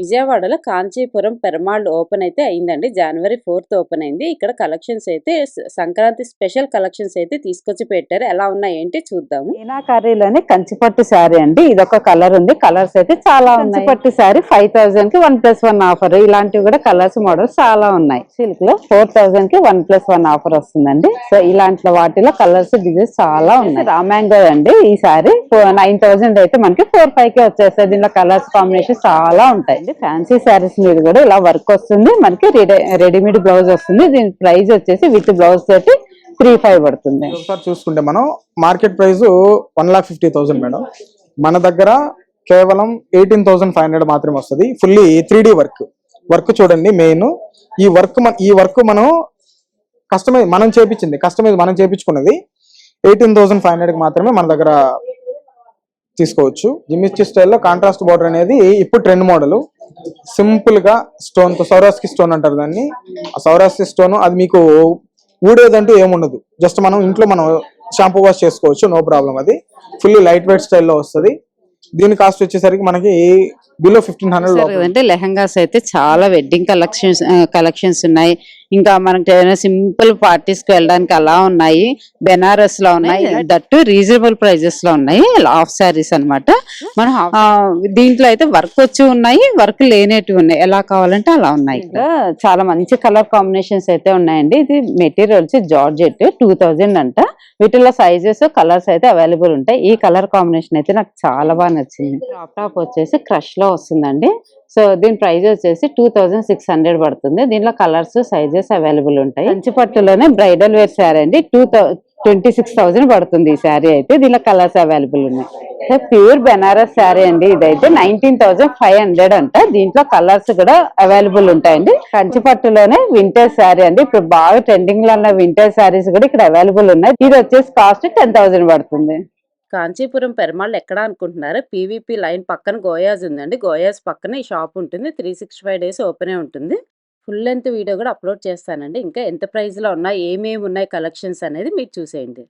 విజయవాడలో కాంచీపురం పెరుమాళ్ ఓపెన్ అయితే అయిందండి. జనవరి 4th ఓపెన్ అయింది. ఇక్కడ కలెక్షన్స్ అయితే సంక్రాంతి స్పెషల్ కలెక్షన్స్ అయితే తీసుకొచ్చి పెట్టారు. ఎలా ఉన్నాయి ఏంటి చూద్దాము. మీనాకారీలోని కంచిపట్టు శారీ అండి. ఇదొక కలర్ ఉంది. కలర్స్ అయితే చాలా ఉన్నాయి. కంచిపట్టు శారీ 5000 కి 1+1 ఆఫర్. ఇలాంటివి కూడా కలర్స్ మోడల్స్ చాలా ఉన్నాయి. సిల్క్ లో 4000 కి 1+1 ఆఫర్ వస్తుందండి. సో ఇలాంటి వాటిలో కలర్స్ డిజైన్స్ చాలా ఉన్నాయి. రామాంగో అండి. ఈ సారీ 9000 అయితే మనకి 4-5 కి వచ్చేస్తాయి. దీనిలో కలర్స్ కాంబినేషన్ చాలా ఉంటాయి. ఫ్యాన్సీ శారీస్ మీద కూడా ఇలా వర్క్ వస్తుంది. మనకి రెడీమేడ్ బ్లౌజ్ వస్తుంది. దీని ప్రైస్ వచ్చేసి విత్ బ్లౌజ్ తోటి 3,500 పడుతుంది. ఒకసారి చూసుకుంటే మనం మార్కెట్ ప్రైస్ 1,50,000 మేడం. మన దగ్గర కేవలం 18,500 మాత్రమే వస్తుంది. ఫుల్లీ 3D వర్క్ చూడండి. మెయిన్ ఈ వర్క్ మనం కస్టమైజ్ మనం చేపించుకున్నది 18,500 మాత్రమే మన దగ్గర తీసుకోవచ్చు. జిమ్మిచ్చి స్టైల్లో కాంట్రాస్ట్ బార్డర్ అనేది ఇప్పుడు ట్రెండ్ మోడల్. సింపుల్ గా స్టోన్ తో సౌరాస్కి స్టోన్ అంటారు దాన్ని. ఆ సౌరాస్కి స్టోన్ అది మీకు ఊడేదంటూ ఏముండదు. జస్ట్ మనం ఇంట్లో షాంపూ వాష్ చేసుకోవచ్చు, నో ప్రాబ్లం. అది ఫుల్లీ లైట్ వెయిట్ స్టైల్లో వస్తుంది. దీని కాస్ట్ వచ్చేసరికి మనకి బిలో 1,500. అంటే లెహంగాస్ అయితే చాలా వెడ్డింగ్ కలెక్షన్స్ ఉన్నాయి. ఇంకా మనకి సింపుల్ పార్టీస్ కి వెళ్ళడానికి అలా ఉన్నాయి. బెనారస్ లో ఉన్నాయి. దట్టు రీజనబుల్ ప్రైజెస్ లో ఉన్నాయి. హాఫ్ శారీస్ అన్నమాట. మనం దీంట్లో అయితే వర్క్ వచ్చి ఉన్నాయి, వర్క్ లేనేటివి ఉన్నాయి. ఎలా కావాలంటే అలా ఉన్నాయి. చాలా మంచి కలర్ కాంబినేషన్స్ అయితే ఉన్నాయండి. ఇది మెటీరియల్ వచ్చి జార్జెట్ 2000 అంట. వీటిలో సైజెస్ కలర్స్ అయితే అవైలబుల్ ఉంటాయి. ఈ కలర్ కాంబినేషన్ అయితే నాకు చాలా బాగా నచ్చింది. టాప్ వచ్చేసి క్రష్ లో వస్తుందండి. సో దీని ప్రైస్ వచ్చేసి 2600 పడుతుంది. దీనిలో కలర్స్ సైజెస్ అవైలబుల్ ఉంటాయి. కంచిపట్టులోనే బ్రైడల్ వేర్ శారీ అండి. 26,000 పడుతుంది ఈ శారీ అయితే. దీనిలో కలర్స్ అవైలబుల్ ఉన్నాయి. ప్యూర్ బెనారస్ శారీ అండి. ఇదైతే 19,500 అంట. దీంట్లో కలర్స్ కూడా అవైలబుల్ ఉంటాయండి. కంచిపట్టులోనే వింటర్ శారీ అండి. ఇప్పుడు బాగా ట్రెండింగ్ లో ఉన్న వింటర్ శారీస్ కూడా ఇక్కడ అవైలబుల్ ఉన్నాయి. ఇది వచ్చేసి కాస్ట్ 10,000 పడుతుంది. కాంచీపురం పెరుమాళ్ ఎక్కడ అనుకుంటున్నారు? పీవీపీ లైన్ పక్కన గోయాజ్ ఉందండి. గోయాజ్ పక్కన ఈ షాప్ ఉంటుంది. 365 డేస్ ఓపెనే ఉంటుంది. ఫుల్ లెంత్ వీడియో కూడా అప్లోడ్ చేస్తానండి. ఇంకా ఎంత ప్రైస్లో ఉన్నాయి, ఏమేమి ఉన్నాయి కలెక్షన్స్ అనేది మీరు చూసేయండి.